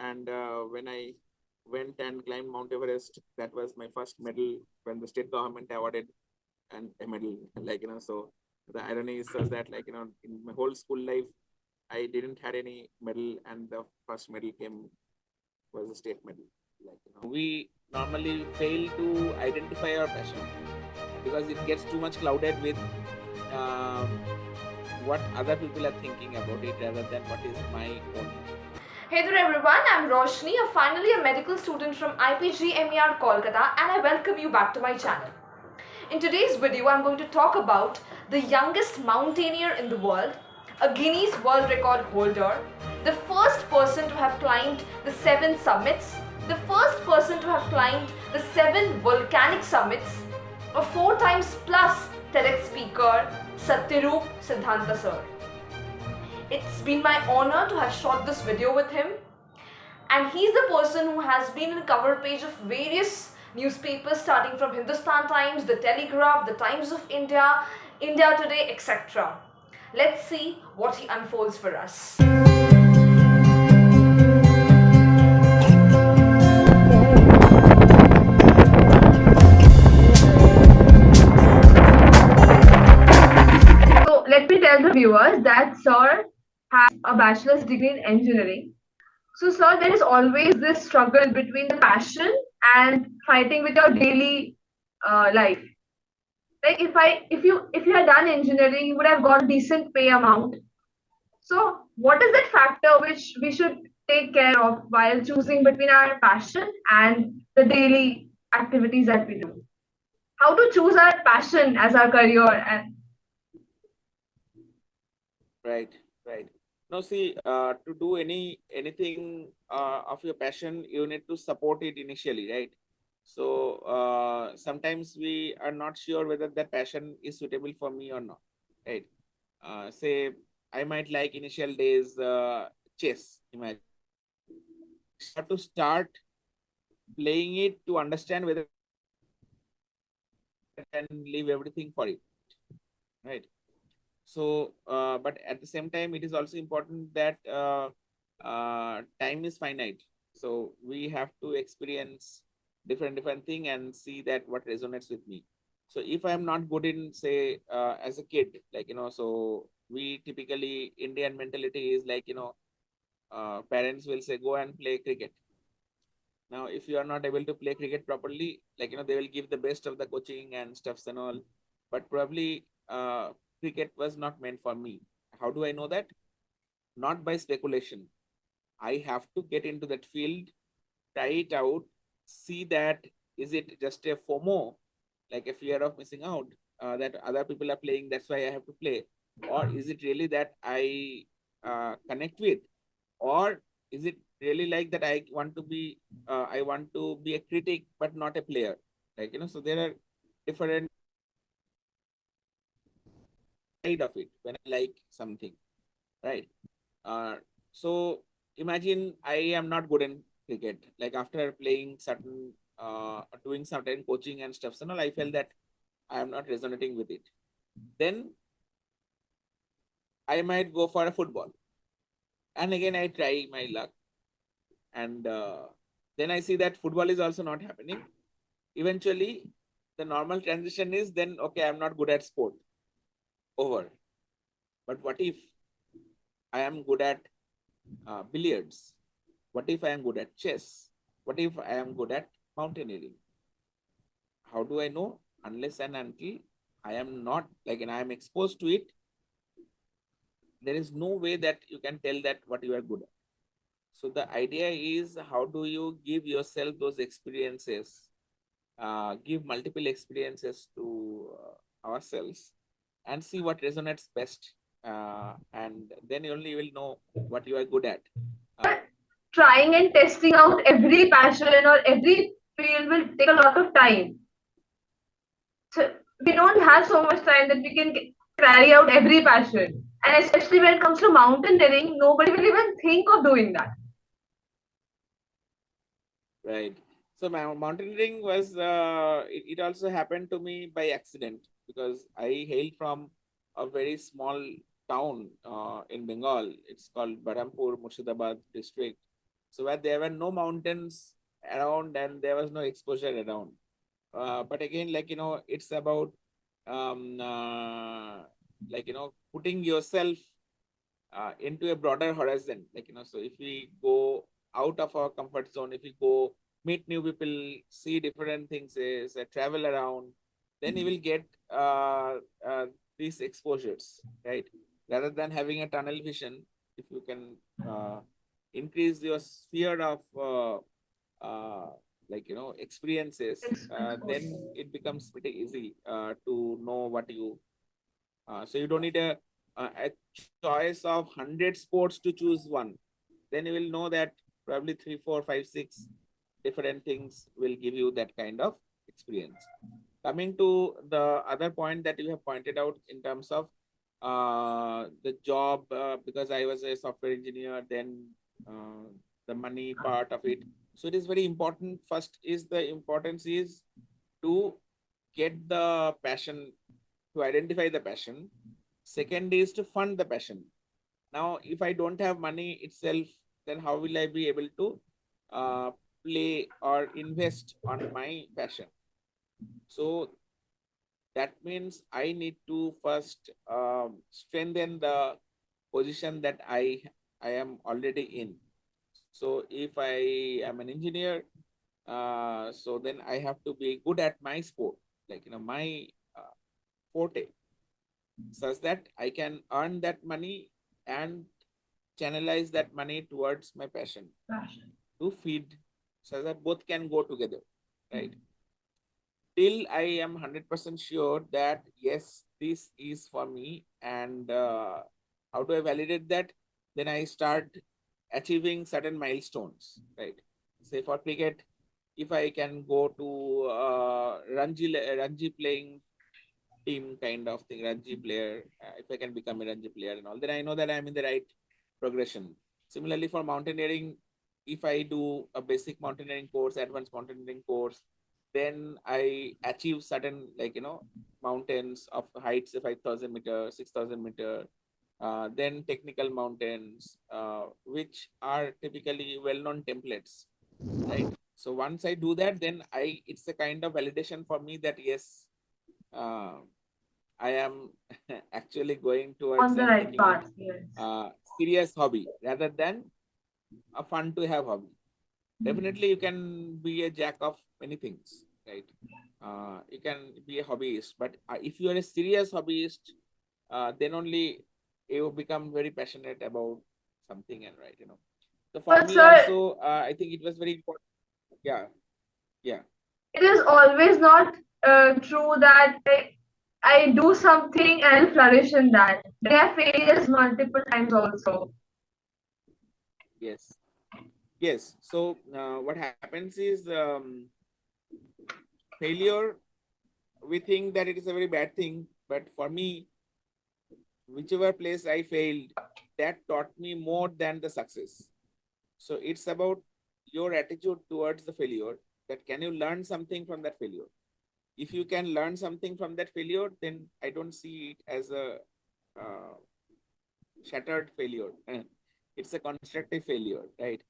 And when I went and climbed Mount Everest, that was my first medal when the state government awarded and a medal. So the irony is such that in my whole school life, I didn't had any medal, and the first medal came was a state medal. We normally fail to identify our passion because it gets too much clouded with um, what other people are thinking about it rather than what is my own. Hey there everyone, I'm Roshni, finally a medical student from IPGMER Kolkata, and I welcome you back to my channel. In today's video, I'm going to talk about the youngest mountaineer in the world, a Guinness World Record holder, the first person to have climbed the 7 summits, the first person to have climbed the 7 volcanic summits, a 4 times plus TEDx speaker, Satyarup Siddhanta sir. It's been my honor to have shot this video with him, and he's the person who has been in the cover page of various newspapers starting from Hindustan Times, The Telegraph, The Times of India, India Today, etc. Let's see what he unfolds for us. So let me tell the viewers that Sir has a bachelor's degree in engineering. So, sir, there is always this struggle between the passion and fighting with your daily life. Like if you had done engineering, you would have got a decent pay amount. So, what is that factor which we should take care of while choosing between our passion and the daily activities that we do? How to choose our passion as our career and Right, right. Now, see, to do anything of your passion, you need to support it initially, right? So sometimes we are not sure whether that passion is suitable for me or not, right? Say I might like initial days chess. Imagine have to start playing it to understand whether I can leave everything for it, right? So, but at the same time, it is also important that time is finite. So we have to experience different thing and see that what resonates with me. So if I'm not good in, say, as a kid, so we typically Indian mentality is parents will say go and play cricket. Now, if you are not able to play cricket properly, they will give the best of the coaching and stuffs and all, but probably cricket was not meant for me. How do I know that? Not by speculation. I have to get into that field, try it out, see that is it just a FOMO, like a fear of missing out, that other people are playing, that's why I have to play, or is it really that I connect with, or is it really like that I want to be a critic but not a player, so there are different side of it when I like something, right? So imagine I am not good in cricket. Like after playing doing certain coaching and stuff, so now I felt that I am not resonating with it. Then I might go for a football, and again I try my luck, and then I see that football is also not happening. Eventually, the normal transition is then okay, I'm not good at sport. Over. But what if I am good at billiards? What if I am good at chess? What if I am good at mountaineering? How do I know? Unless and until I am not and I am exposed to it, there is no way that you can tell that what you are good at. So the idea is how do you give yourself those experiences, give multiple experiences to ourselves and see what resonates best. And then only you will know what you are good at. trying and testing out every passion or every field will take a lot of time. So we don't have so much time that we can carry out every passion. And especially when it comes to mountaineering, nobody will even think of doing that. Right. So my mountaineering was it also happened to me by accident because I hailed from a very small town in Bengal. It's called Barampur, Murshidabad district. So where there were no mountains around and there was no exposure around. But again, like, it's about um, uh, like, putting yourself into a broader horizon. Like, so if we go out of our comfort zone, if we go meet new people, see different things, travel around, then you will get uh, these exposures, right? Rather than having a tunnel vision, if you can uh, increase your sphere of uh, experiences, then Exposure. it becomes pretty easy to know what you so you don't need a choice of 100 sports to choose one. Then you will know that probably three, four, five, six different things will give you that kind of experience. Coming to the other point that you have pointed out in terms of the job, because I was a software engineer, then the money part of it. So it is very important. First is the importance is to get the passion, to identify the passion. Second is to fund the passion. Now, if I don't have money itself, then how will I be able to uh, play or invest on my passion? So that means I need to first strengthen the position that I am already in. So if I am an engineer, so then I have to be good at my sport, like my uh, forte, such that I can earn that money and channelize that money towards my passion to feed, so that both can go together, right? Till I am 100% sure that yes, this is for me. And how do I validate that? Then I start achieving certain milestones, right? Say for cricket, if I can go to Ranji playing team kind of thing, Ranji player, if I can become a Ranji player and all, then I know that I'm in the right progression. Similarly, for mountaineering, if I do a basic mountaineering course, advanced mountaineering course, then I achieve certain, mountains of heights, 5,000 meter, 6,000 meter, then technical mountains, which are typically well-known templates, right? So once I do that, then it's a kind of validation for me that yes, uh, I am actually going On towards the an right path, yes. serious hobby rather than a fun to have hobby. Definitely, you can be a jack of many things, right? You can be a hobbyist, but if you are a serious hobbyist, then only you become very passionate about something, and right, So for But me sir, also, I think it was very important. Yeah, yeah, it is always not true that I do something and flourish in that. There are failures multiple times also. yes, yes. So what happens is failure, we think that it is a very bad thing, but for me, whichever place I failed, that taught me more than the success. So it's about your attitude towards the failure, that can you learn something from that failure? If you can learn something from that failure, then I don't see it as a uh, shattered failure. It's a constructive failure, right?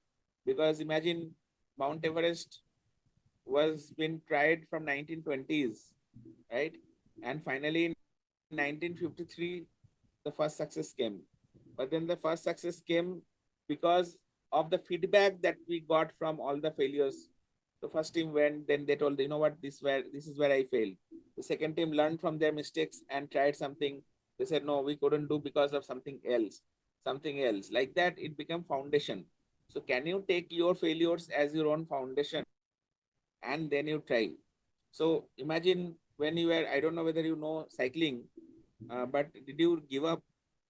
Because imagine Mount Everest was been tried from 1920s, right? And finally in 1953, the first success came. But then the first success came because of the feedback that we got from all the failures. The first team went, then they told, you know what, this is where I failed. The second team learned from their mistakes and tried something. They said, no, we couldn't do because of something else, something else. Like that, it became foundation. So can you take your failures as your own foundation and then you try? So imagine when you were, I don't know whether you know cycling, but did you give up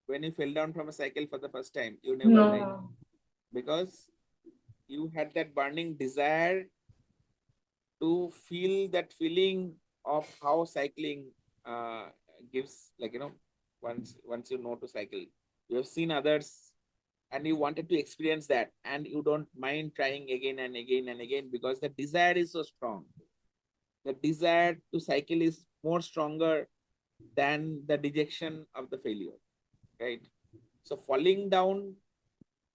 when you fell down from a cycle for the first time? You never, right? No. Because you had that burning desire to feel that feeling of how cycling uh, gives, once you know to cycle, you have seen others and you wanted to experience that, and you don't mind trying again and again and again because the desire is so strong. The desire to cycle is more stronger than the dejection of the failure, right? So falling down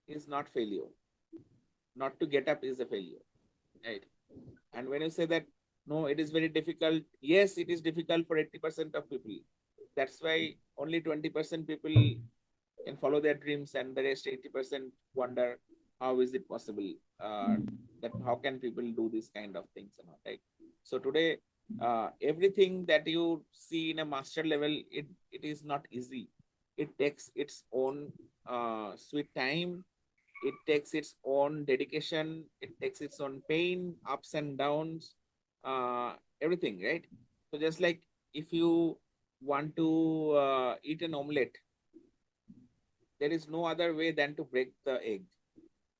is not failure. not to get up is a failure, right? And when you say that, no, it is very difficult. Yes, it is difficult for 80% of people. That's why only 20% people can follow their dreams, and the rest 80% wonder how is it possible, that how can people do this kind of things and all, right? So today, everything that you see in a master level, it is not easy. It takes its own sweet time. It takes its own dedication. It takes its own pain, ups and downs, everything, right? So just like if you want to eat an omelette, there is no other way than to break the egg,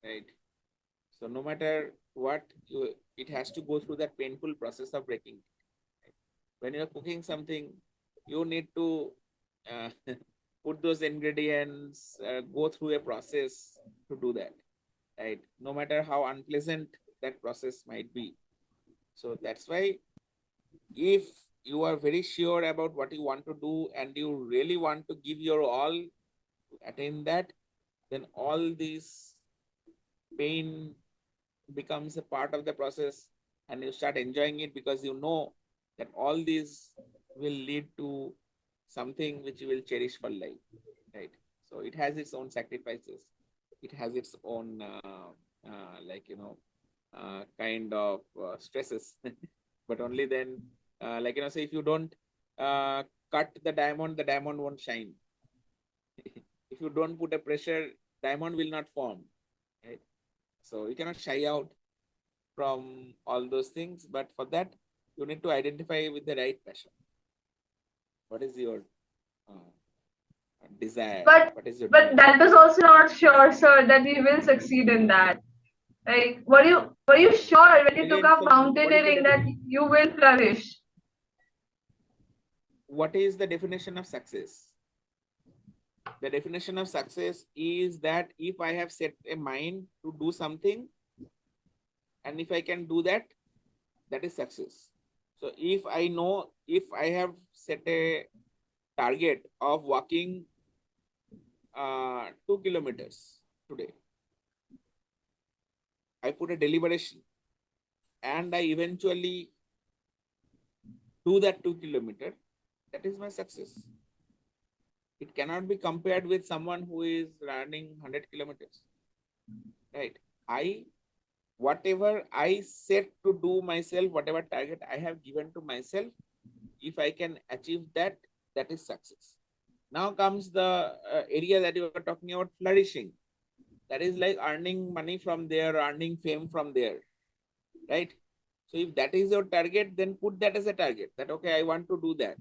right? So no matter what, it has to go through that painful process of breaking. Right? When you're cooking something, you need to uh, put those ingredients, go through a process to do that, right? No matter how unpleasant that process might be. So that's why if you are very sure about what you want to do and you really want to give your all to attain that, then all these pain becomes a part of the process, and you start enjoying it because you know that all these will lead to something which you will cherish for life, right? So it has its own sacrifices, it has its own like kind of stresses but only then, like say if you don't cut the diamond won't shine. If you don't put a pressure, diamond will not form, right? So you cannot shy out from all those things, but for that you need to identify with the right passion. What is your uh, desire? But What is your but dream? that is also not sure, sir, that we will succeed in that. Like, were you sure when you took Again, up so what is the mountaineering that you will flourish? what is the definition of success? The definition of success is that if I have set a mind to do something, and if I can do that, that is success. So if I know, if I have set a target of walking 2 kilometers today, I put a deliberation and I eventually do that 2 kilometer, that is my success. It cannot be compared with someone who is running 100 kilometers, right? I Whatever I set to do myself, whatever target I have given to myself, if I can achieve that, that is success. Now comes the area that you are talking about, flourishing. That is like earning money from there, earning fame from there, right? So if that is your target, then put that as a target. That okay, I want to do that.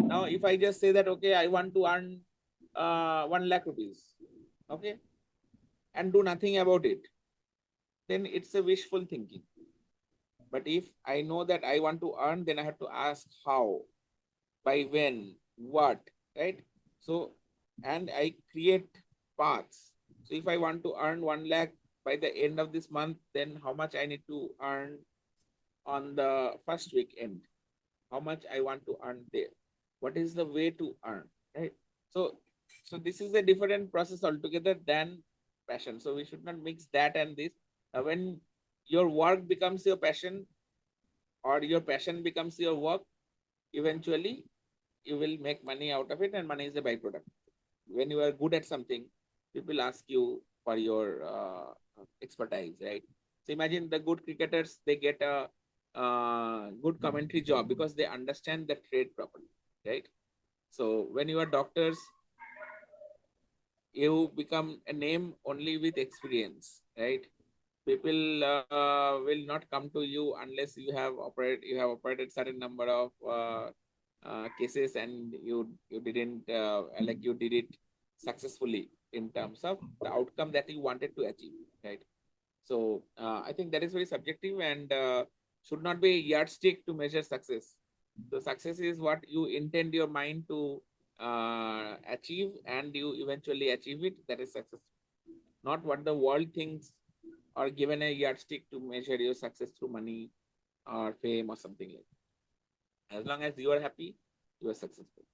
Now, if I just say that okay, I want to earn 1 lakh rupees, okay, and do nothing about it, then it's a wishful thinking. But if I know that I want to earn, then I have to ask how, by when, what, right? So, and I create paths. So if I want to earn 1 lakh by the end of this month, then how much I need to earn on the first week end? How much I want to earn there? What is the way to earn, right? So, so this is a different process altogether than passion. So we should not mix that and this. When your work becomes your passion, or your passion becomes your work, eventually you will make money out of it, and money is a byproduct. When you are good at something, people ask you for your expertise, right? So imagine the good cricketers, they get a good commentary job because they understand the trade properly, right? So when you are doctors, you become a name only with experience, right? People will not come to you unless you have operated certain number of cases, and you didn't like you did it successfully in terms of the outcome that you wanted to achieve, right? So I think that is very subjective and should not be a yardstick to measure success. So success is what you intend your mind to achieve, and you eventually achieve it. That is success, not what the world thinks, or given a yardstick to measure your success through money or fame or something like that. As long as you are happy, you are successful.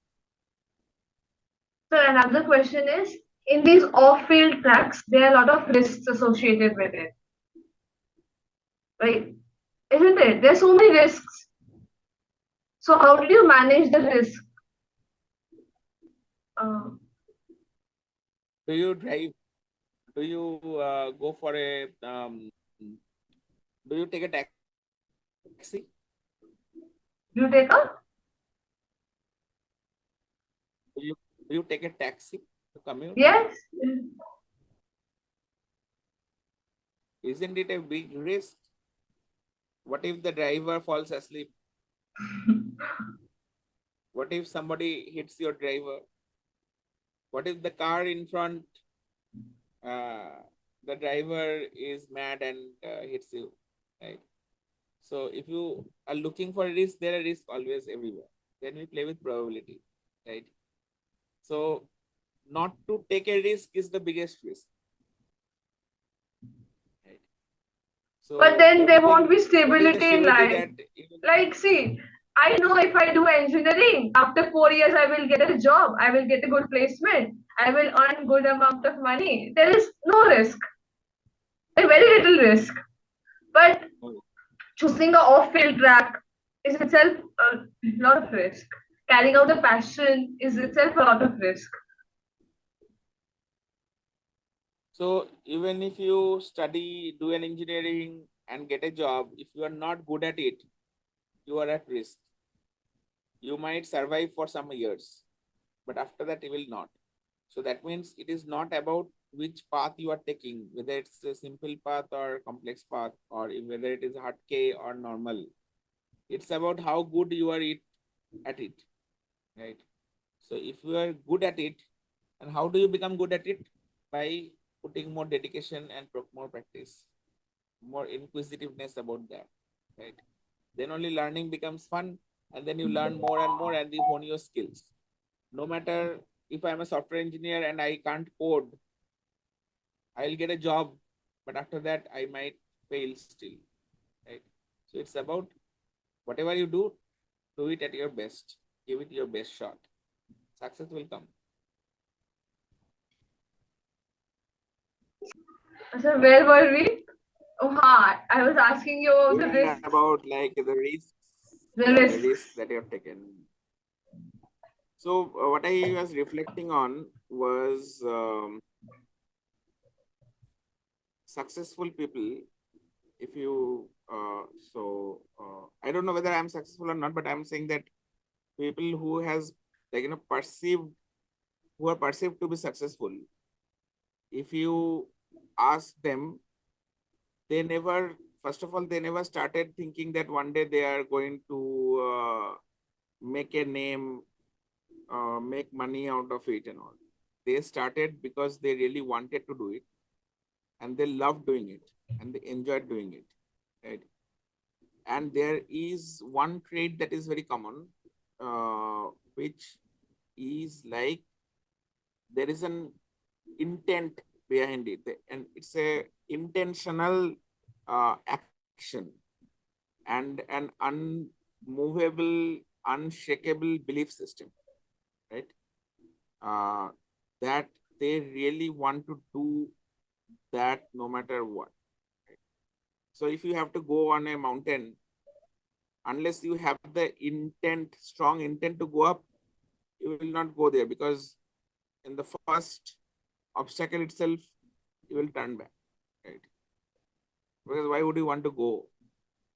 So another question is, in these off-field tracks, there are a lot of risks associated with it. right? Isn't it? There's so many risks. So how did you manage the risk? Uh, Do you drive? Do you go for a do you take a taxi? you take a Do you take a taxi to commute? yes. Isn't it a big risk? What if the driver falls asleep? What if somebody hits your driver? What if the car in front, uh, the driver is mad and hits you, right? So if you are looking for a risk, there are risks always everywhere. Then we play with probability, right? So not to take a risk is the biggest risk, right? But So then there won't everything, be what is the stability in surety life. that even, Like, see, I know if I do engineering, after 4 years I will get a job, I will get a good placement, I will earn good amount of money. There is no risk, a very little risk. But choosing a off-field track is itself a lot of risk. Carrying out a passion is itself a lot of risk. so even if you study, do an engineering and get a job, if you are not good at it, you are at risk. You might survive for some years, but after that you will not. So that means it is not about which path you are taking, whether it's a simple path or complex path, or whether it is hard K or normal. It's about how good you are at it, right? So if you are good at it, and how do you become good at it? By putting more dedication and more practice, more inquisitiveness about that, right? Then only learning becomes fun, and then you learn more and more, and you hone your skills. No matter if I'm a software engineer and I can't code, I'll get a job, but after that I might fail still, right? So it's about whatever you do it at your best, give it your best shot. Success will come. So where were we? Oh, I was asking you We about the were risks. about like the risks, The yeah, the risks. risks that you have taken. So what I was reflecting on was successful people. If you I don't know whether I'm successful or not, but I'm saying that people who has like perceived, who are perceived to be successful, if you ask them, they never, first of all, they never started thinking that one day they are going to make a name, make money out of it and all. They started because they really wanted to do it, and they loved doing it, and they enjoyed doing it, right? And there is one trait that is very common, which is like there is an intent behind it, and it's a intentional action and an unmovable, unshakable belief system, right? uh, that they really want to do that no matter what, right? So if you have to go on a mountain, unless you have the intent, strong intent to go up, you will not go there, because in the first obstacle itself, you will turn back, right? Because why would you want to go?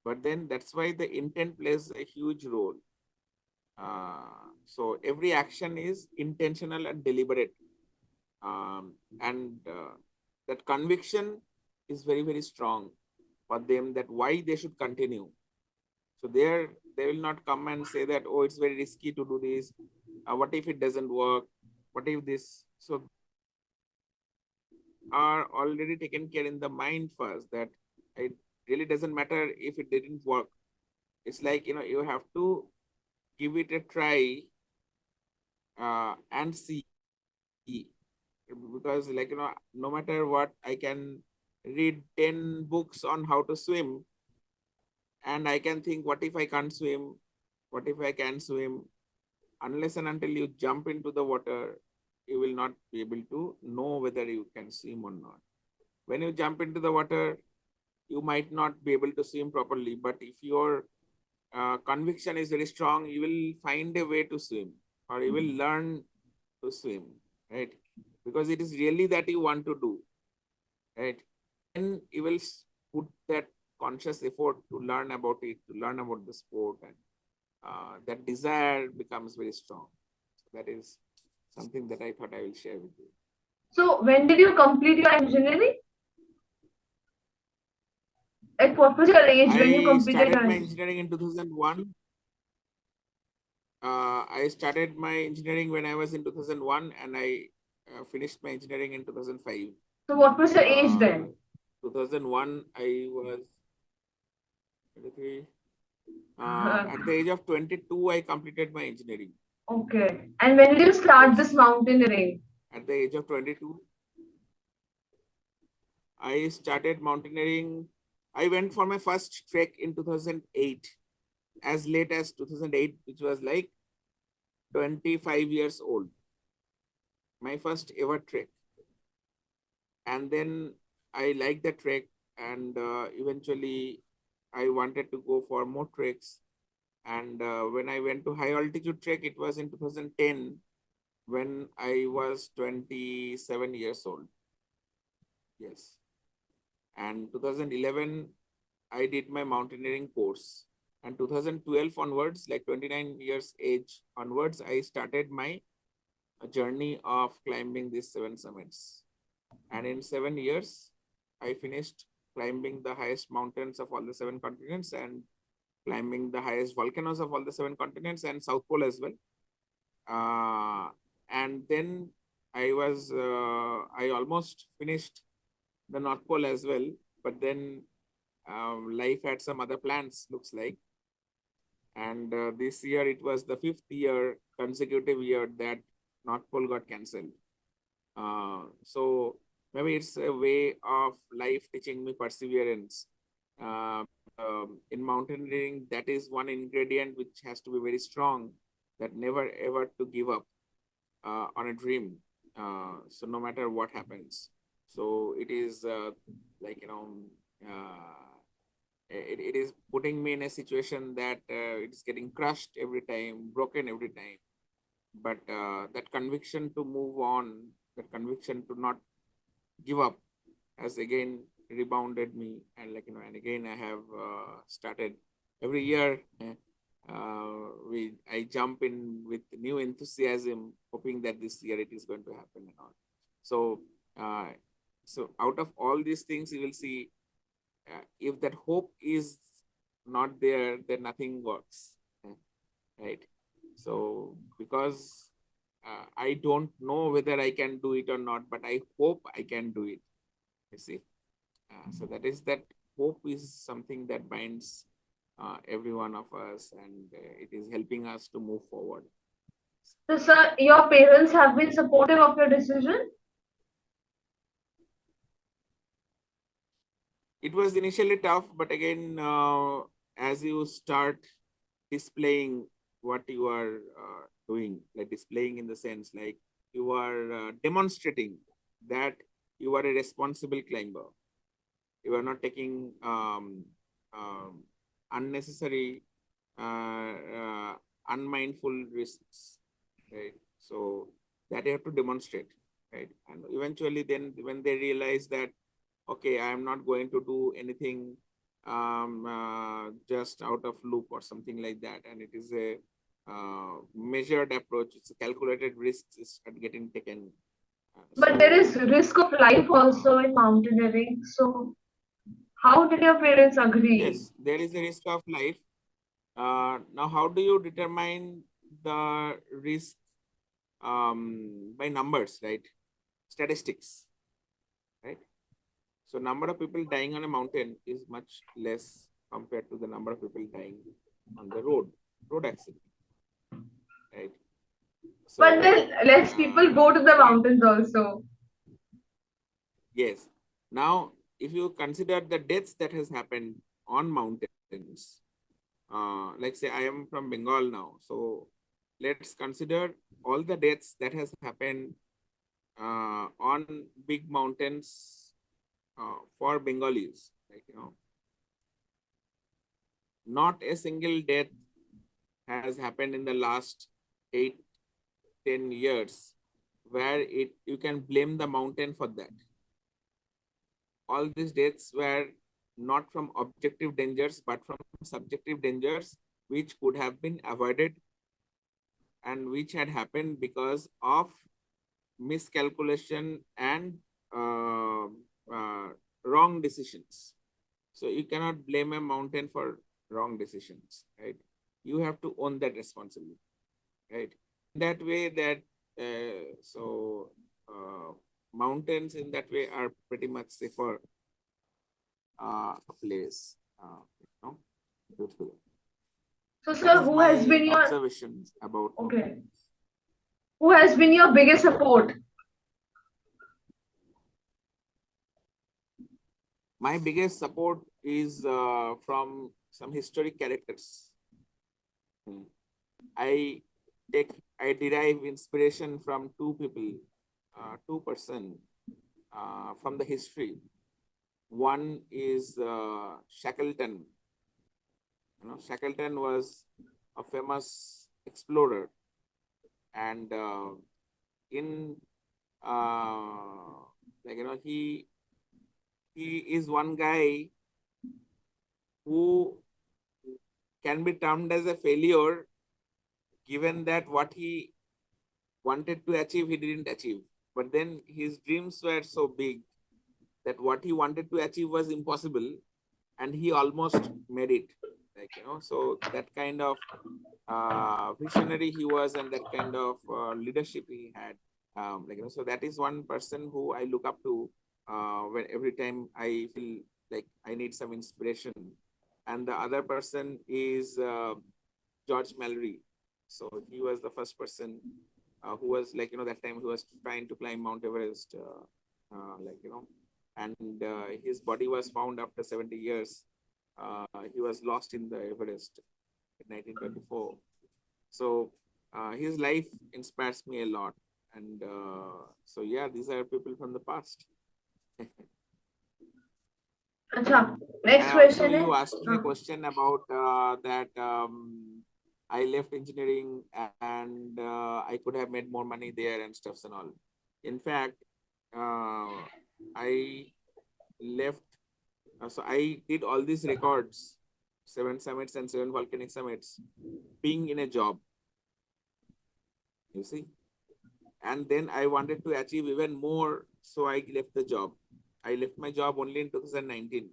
But then that's why the intent plays a huge role. So every action is intentional and deliberate. And that conviction is very, very strong for them, that why they should continue. So they will not come and say that, oh, it's very risky to do this. What if it doesn't work? What if this? So are already taken care in the mind first, that it really doesn't matter if it didn't work. It's like, you have to give it a try and see. Because like, no matter what, I can read 10 books on how to swim, and I can think, what if I can't swim? What if I can swim? Unless and until you jump into the water, you will not be able to know whether you can swim or not. When you jump into the water, you might not be able to swim properly, but if your conviction is very strong, you will find a way to swim, or you will learn to swim, right? Because it is really that you want to do, right? Then you will put that conscious effort to learn about it, to learn about the sport, and that desire becomes very strong. So that is something that I thought I will share with you. So when did you complete your engineering? At what was your age when you I completed started your my engineering? engineering in 2001. I started my engineering when I was in 2001, and I finished my engineering in 2005. So what was your age Uh, then? 2001, I was 23. At the age of 22, I completed my engineering. Okay. And when did you start this Yes. mountaineering? At the age of 22, I started mountaineering. I went for my first trek in 2008, as late as 2008, which was like 25 years old. My first ever trek. And then I liked the trek, and eventually I wanted to go for more treks. And when I went to high altitude trek, it was in 2010 when I was 27 years old. Yes. And 2011, I did my mountaineering course. And 2012 onwards, like 29 years age onwards, I started my journey of climbing these 7 summits. And in 7 years, I finished climbing the highest mountains of all the 7 continents, and climbing the highest volcanoes of all the 7 continents, and South Pole as well. And then I almost finished the North Pole as well, but then life had some other plans, looks like. And this year it was the 5th year, consecutive year, that North Pole got cancelled. So maybe it's a way of life teaching me perseverance. Uh, in mountaineering, that is one ingredient which has to be very strong, that never ever to give up on a dream. So no matter what happens. So it is like, it is putting me in a situation that it's getting crushed every time, broken every time. But that conviction to move on, that conviction to not give up, has again rebounded me. And and again I have started every year. I jump in with new enthusiasm, hoping that this year it is going to happen and all. So, uh, so out of all these things, you will see, if that hope is not there, then nothing works, right? So, because I don't know whether I can do it or not, but I hope I can do it. You see, so that hope is something that binds every one of us, and it is helping us to move forward. So, sir, your parents have been supportive of your decision? It was initially tough, but again, as you start displaying what you are doing, like displaying in the sense like you are demonstrating that you are a responsible climber. You are not taking unnecessary, unmindful risks, right? So that you have to demonstrate, right? And eventually, then when they realize that, okay, I am not going to do anything just out of loop or something like that, and it is a measured approach, it's a calculated risks is getting taken. But there So is risk of life also in mountaineering. So, how did your parents agree? yes, there is a risk of life. Now, how do you determine the risk? By numbers, right? Statistics, right? So number of people dying on a mountain is much less compared to the number of people dying on the road accident, right? But So then less people go to the that, mountains also. yes. Now, if you consider the deaths that has happened on mountains, like say I am from Bengal now, so let's consider all the deaths that has happened on big mountains for Bengalis, like not a single death has happened in the last 8-10 years where you can blame the mountain for that. All these deaths were not from objective dangers, but from subjective dangers, which could have been avoided and which had happened because of miscalculation and uh, uh, wrong decisions. So you cannot blame a mountain for wrong decisions, right? You have to own that responsibility, right? That way that mountains in that way are pretty much safer place. You know, beautiful. So, That sir, is who has my been your observation about okay? mountains. Who has been your biggest support? My biggest support is from some historic characters. Hmm. I I derive inspiration from two people, two-person from the history. One is Shackleton. Shackleton was a famous explorer, and in he is one guy who can be termed as a failure, given that what he wanted to achieve he didn't achieve. But then his dreams were so big that what he wanted to achieve was impossible, and he almost made it. So that kind of visionary he was, and that kind of leadership he had. So that is one person who I look up to when every time I feel like I need some inspiration. And the other person is George Mallory. So he was the first person who was that time he was trying to climb Mount Everest, and his body was found after 70 years. He was lost in the Everest in 1924. So his life inspires me a lot. And so, yeah, these are people from the past. Acha. And Next also, question is. you asked me a question about that I left engineering and I could have made more money there and stuffs and all. In fact, I left, so I did all these records, 7 summits and 7 volcanic summits, being in a job, you see. And then I wanted to achieve even more, so I left the job. I left my job only in 2019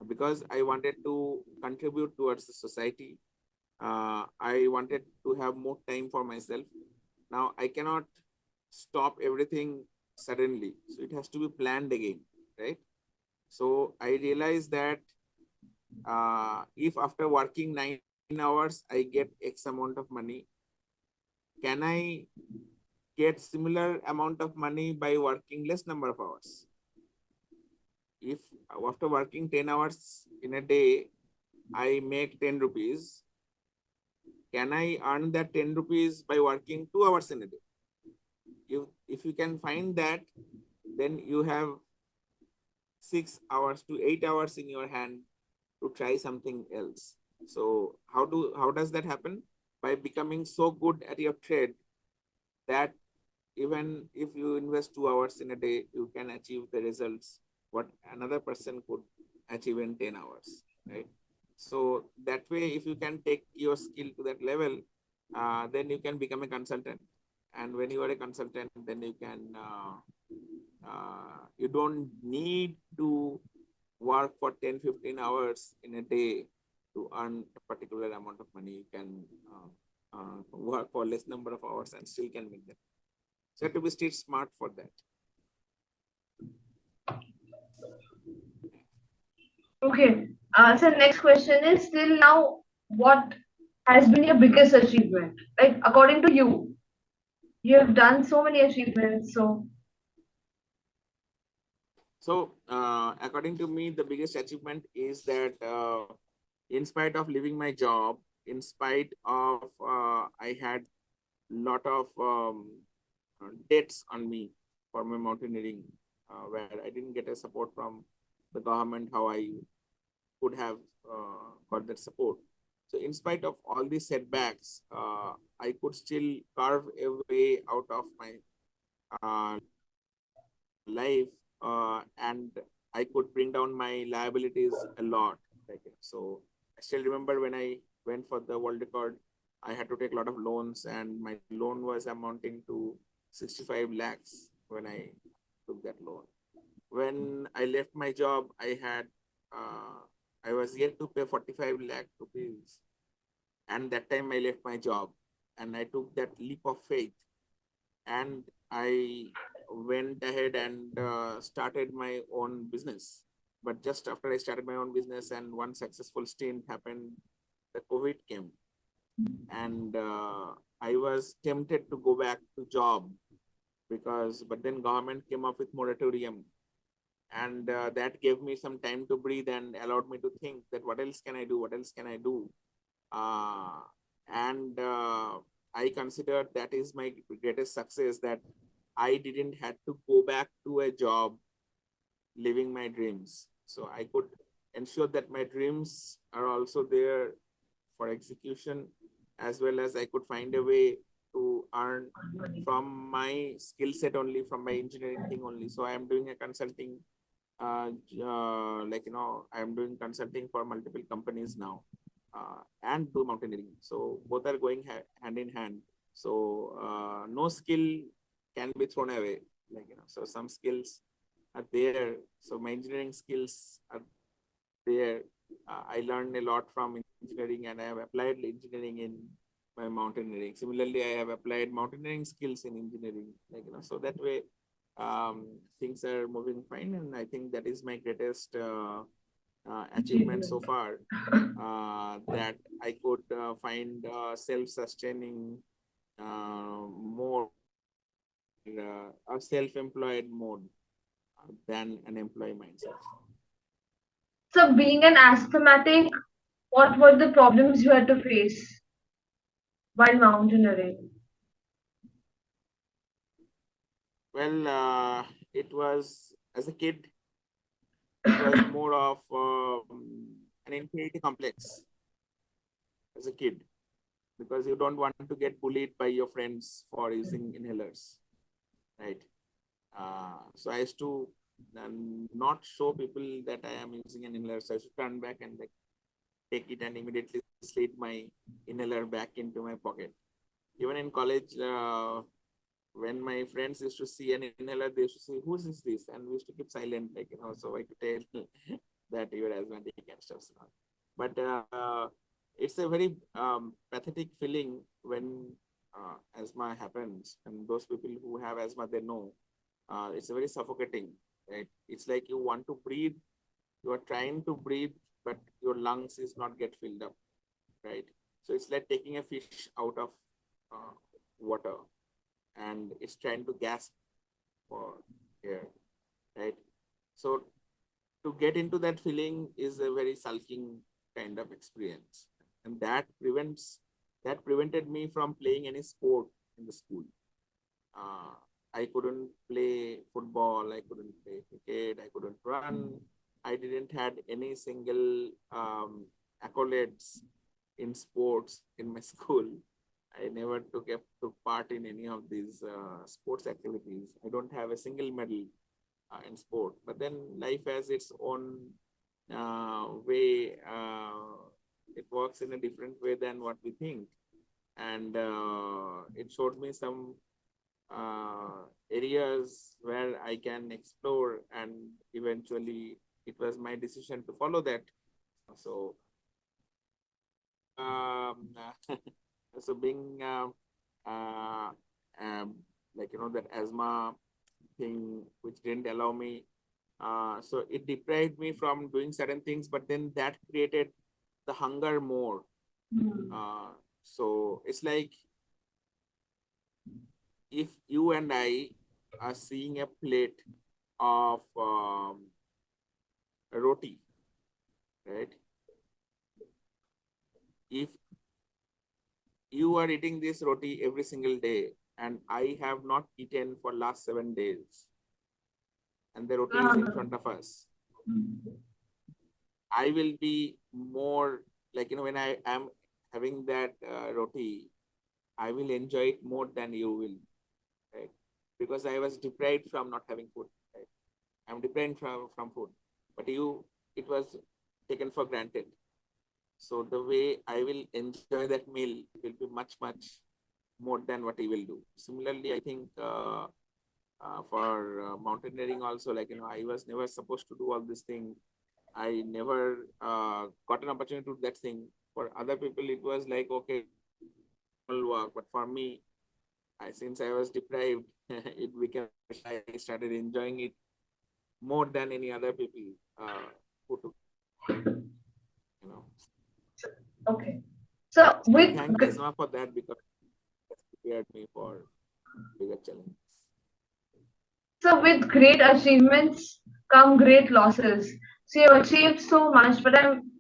because I wanted to contribute towards the society. I wanted to have more time for myself. Now I cannot stop everything suddenly, so it has to be planned again, right? So I realized that if after working 9 hours I get X amount of money, can I get similar amount of money by working less number of hours? If after working 10 hours in a day, I make 10 rupees, can I earn that 10 rupees by working 2 hours in a day? If you can find that, then you have 6 hours to 8 hours in your hand to try something else. So how does that happen? By becoming so good at your trade that even if you invest 2 hours in a day, you can achieve the results what another person could achieve in 10 hours, right? So that way, if you can take your skill to that level, then you can become a consultant. And when you are a consultant, then you can, you don't need to work for 10, 15 hours in a day to earn a particular amount of money. You can work for less number of hours and still can make that. So you have to be street smart for that. Okay. So next question is still now, what has been your biggest achievement? Like according to you, you have done so many achievements. So according to me, the biggest achievement is that in spite of leaving my job, in spite of I had lot of debts on me for my mountaineering, where I didn't get a support from the government how I could have got that support. So in spite of all these setbacks, I could still carve a way out of my life, and I could bring down my liabilities a lot. Like, so I still remember when I went for the world record, I had to take a lot of loans, and my loan was amounting to 65 lakhs when I took that loan. When I left my job, I was yet to pay 45 lakh rupees, and that time I left my job, and I took that leap of faith, and I went ahead and started my own business. But just after I started my own business and one successful stint happened, the COVID came, and I was tempted to go back to job but then government came up with moratorium, and that gave me some time to breathe and allowed me to think that what else can I do? What else can I do? Uh, and I consider that is my greatest success, that I didn't have to go back to a job living my dreams. So I could ensure that my dreams are also there for execution, as well as I could find a way to earn from my skill set only, from my engineering thing only. So I am doing a consulting, I am doing consulting for multiple companies now, and do mountaineering. So both are going hand in hand. So no skill can be thrown away. So some skills are there. So my engineering skills are there. I learned a lot from engineering, and I have applied engineering in my mountaineering. Similarly, I have applied mountaineering skills in engineering. So that way, things are moving fine, and I think that is my greatest achievement so far. That I could find self-sustaining mode, a self-employed mode than an employee mindset. So, being an asthmatic, what were the problems you had to face while mountaineering? Well, it was, as a kid, it was more of an inferiority complex as a kid, because you don't want to get bullied by your friends for using inhalers, right? So I used to not show people that I am using an inhaler. So I used to turn back and take it and immediately slid my inhaler back into my pocket. Even in college, when my friends used to see an inhaler, they used to say, "Whose is this?" And we used to keep silent, so I could tell that you were asthmatic and stuff. But it's a very pathetic feeling when asthma happens, and those people who have asthma, they know it's a very suffocating. Right? It's like you want to breathe, you are trying to breathe, but your lungs is not get filled up, right? So it's like taking a fish out of water, and it's trying to gasp for air, right? So to get into that feeling is a very sulking kind of experience, and that prevented me from playing any sport in the school. uh, I couldn't play football, I couldn't play cricket, I couldn't run. I didn't had any single accolades in sports in my school. I never took part in any of these sports activities. I don't have a single medal in sport. But then life has its own way. It works in a different way than what we think. And it showed me some areas where I can explore, and eventually it was my decision to follow that. So, um, so being uh, that asthma thing, which didn't allow me. So it deprived me from doing certain things, but then that created the hunger more. So it's like if you and I are seeing a plate of roti, right? If you are eating this roti every single day, and I have not eaten for last 7 days, and the roti is in front of us, I will be more like, when I am having that roti, I will enjoy it more than you will, right? Because I was deprived from not having food, right? I'm deprived from food, but it was taken for granted. So the way I will enjoy that meal will be much, much more than what he will do. Similarly, I think for mountaineering also, like, I was never supposed to do all this thing. I never got an opportunity to do that thing. For other people, it was like, okay, normal work. But for me, since I was deprived, it became a passion. I started enjoying it more than any other people who took, you know. Okay. So I with thank Desma for that because it has prepared me for bigger challenges. so with great achievements come great losses. So you achieved so much, but I'm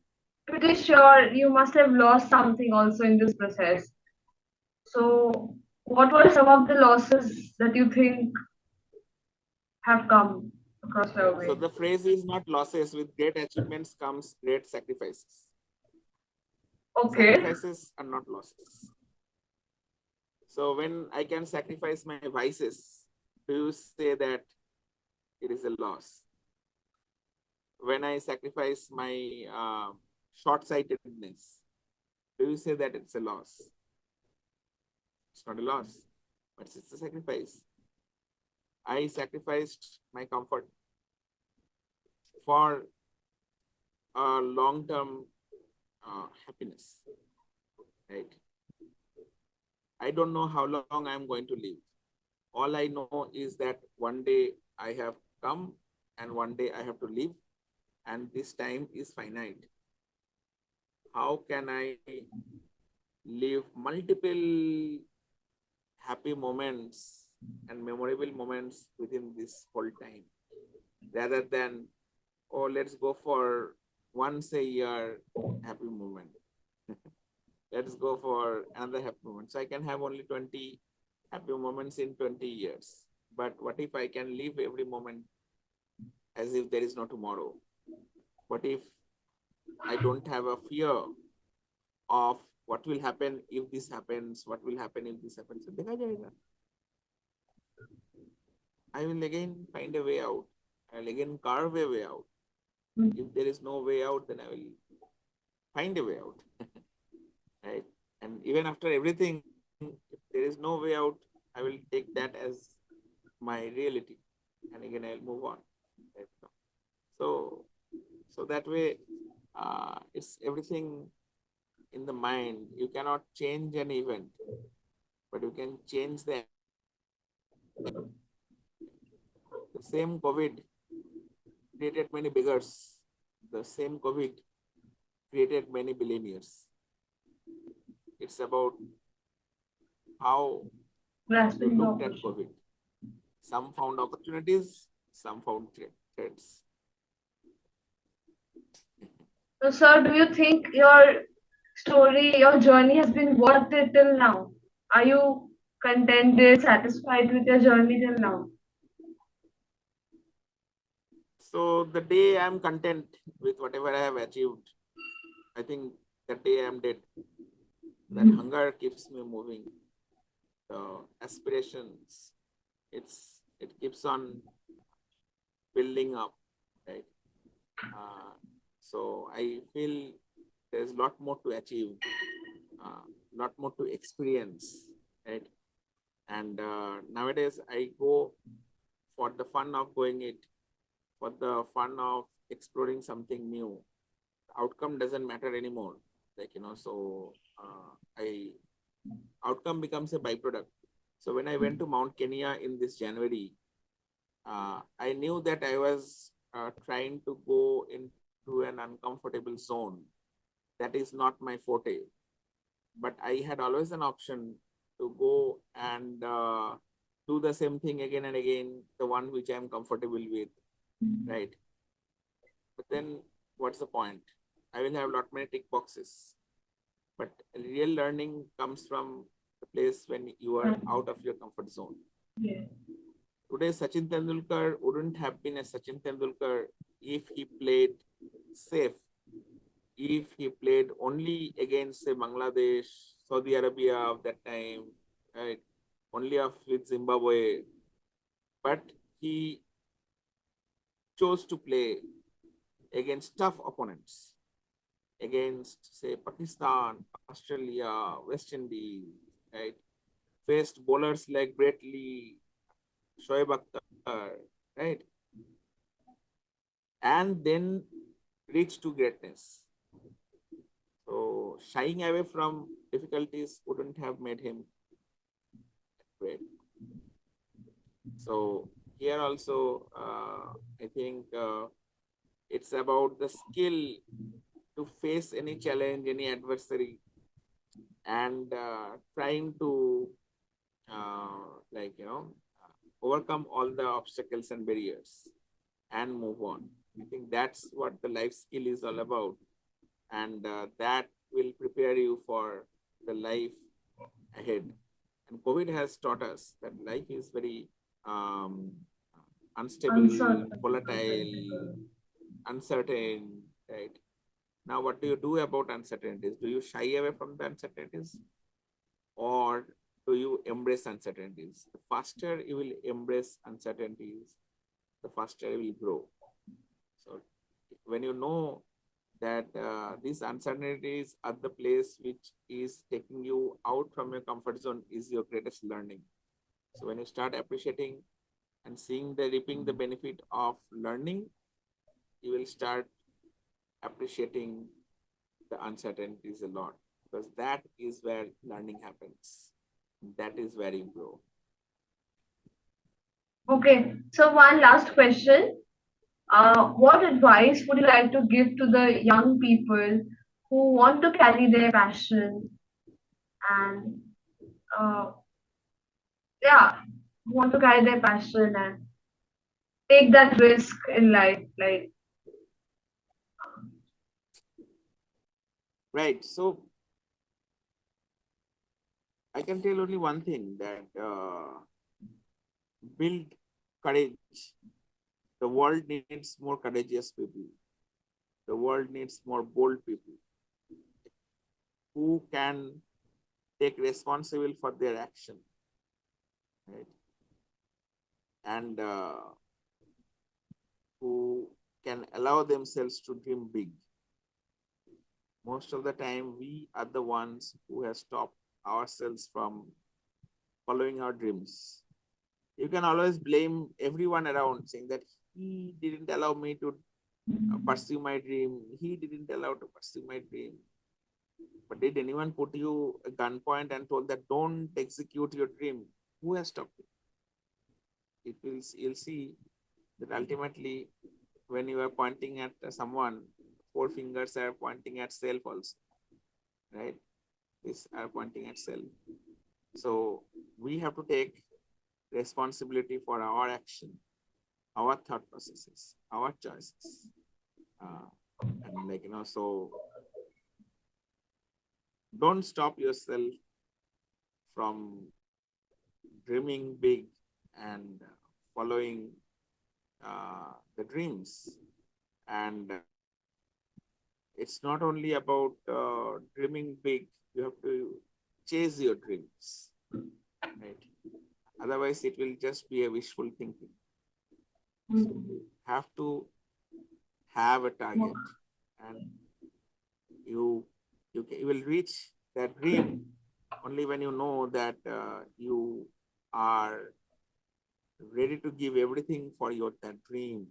pretty sure you must have lost something also in this process. So what were some of the losses Yes. that you think have come across your So way? the phrase is not losses. With great achievements comes great sacrifices. Okay. Sacrifices are not losses. So when I can sacrifice my vices, do you say that it is a loss? When I sacrifice my short-sightedness, do you say that it's a loss? It's not a loss, but it's a sacrifice. I sacrificed my comfort for a long-term happiness, right? I don't know how long I'm going to live. All I know is that one day I have come and one day I have to live, and this time is finite. How can I live multiple happy moments and memorable moments within this whole time rather than, oh, let's go for once a year happy moment. Let's go for another happy moment. So I can have only 20 happy moments in 20 years. But what if I can live every moment as if there is no tomorrow? What if I don't have a fear of what will happen if this happens? What will happen if this happens? So dekha jayega. I will again find a way out. I will again carve a way out. If there is no way out, then I will find a way out. Right? And even after everything, if there is no way out, I will take that as my reality. And again, I'll move on. Right? So, so that way, it's everything in the mind. You cannot change an event, but you can change the same COVID created many beggars. The same COVID created many billionaires. It's about how you Grasping the looked at opportunity. COVID. Some found opportunities, some found threats. So, sir, do you think your story, your journey has been worth it till now? Are you contented, satisfied with your journey till now? So the day I'm content with whatever I have achieved, I think that day I'm dead. That hunger keeps me moving. The aspirations, it keeps on building up, right? Uh, so I feel there's a lot more to achieve, a lot more to experience, right? And nowadays I go for the fun of going it, for the fun of exploring something new. The outcome doesn't matter anymore. Like, so I outcome becomes a byproduct. So when I went to Mount Kenya in this January, I knew that I was trying to go into an uncomfortable zone. That is not my forte. But I had always an option to go and do the same thing again and again, the one which I'm comfortable with, right? But then what's the point? I will have a lot many tick boxes. But real learning comes from the place when you are out of your comfort zone. Yeah. Today, Sachin Tendulkar wouldn't have been a Sachin Tendulkar if he played safe if he played only against, say, Bangladesh, Saudi Arabia of that time, right? Only of with Zimbabwe, but he chose to play against tough opponents, against, say, Pakistan, Australia, West Indies, right? Faced bowlers like Brett Lee, Shoaib Akhtar, right? And then reached to greatness. So shying away from difficulties wouldn't have made him great. So here also, I think it's about the skill to face any challenge, any adversary, and trying to like overcome all the obstacles and barriers and move on. I think that's what the life skill is all about, and that will prepare you for the life ahead. And COVID has taught us that life is very um, unstable, Uncertain. volatile, uncertain, right? Now, what do you do about uncertainties? Do you shy away from the uncertainties, or do you embrace uncertainties? The faster you will embrace uncertainties, the faster you will grow. So when you know that these uncertainties are the place which is taking you out from your comfort zone is your greatest learning. So when you start appreciating and seeing the reaping the benefit of learning, you will start appreciating the uncertainties a lot, because that is where learning happens. That is where you grow. Okay, so one last question. What advice would you like to give to the young people who want to carry their passion and uh, yeah, who want to carry their passion and take that risk in life? Like, Right. So I can tell only one thing, that build courage. The world needs more courageous people. The world needs more bold people who can take responsible for their action, right? And who can allow themselves to dream big. Most of the time, we are the ones who have stopped ourselves from following our dreams. You can always blame everyone around, saying that he didn't allow me to pursue my dream. He didn't allow to pursue my dream. But did anyone put you a gunpoint and told that don't execute your dream? Who has stopped you? You'll see that ultimately, when you are pointing at someone, four fingers are pointing at self also, right? These are pointing at self. So we have to take responsibility for our action, our thought processes, our choices. And so don't stop yourself from dreaming big and following the dreams. And it's not only about dreaming big, you have to chase your dreams, right? Otherwise, it will just be a wishful thinking. So you have to have a target, and you will reach that dream only when you know that you are ready to give everything for that dream.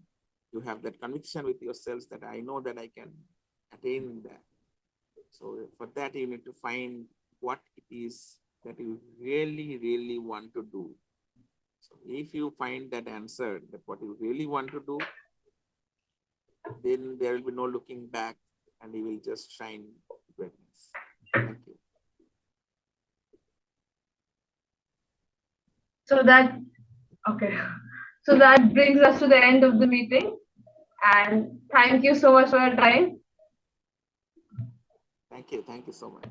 You have that conviction with yourselves that I know that I can attain that. So for that, you need to find what it is that you really, really want to do. So if you find that answer, that what you really want to do, then there will be no looking back, and you will just shine greatness. Thank you. so that, okay. So that brings us to the end of the meeting. And thank you so much for your time. Thank you. Thank you so much.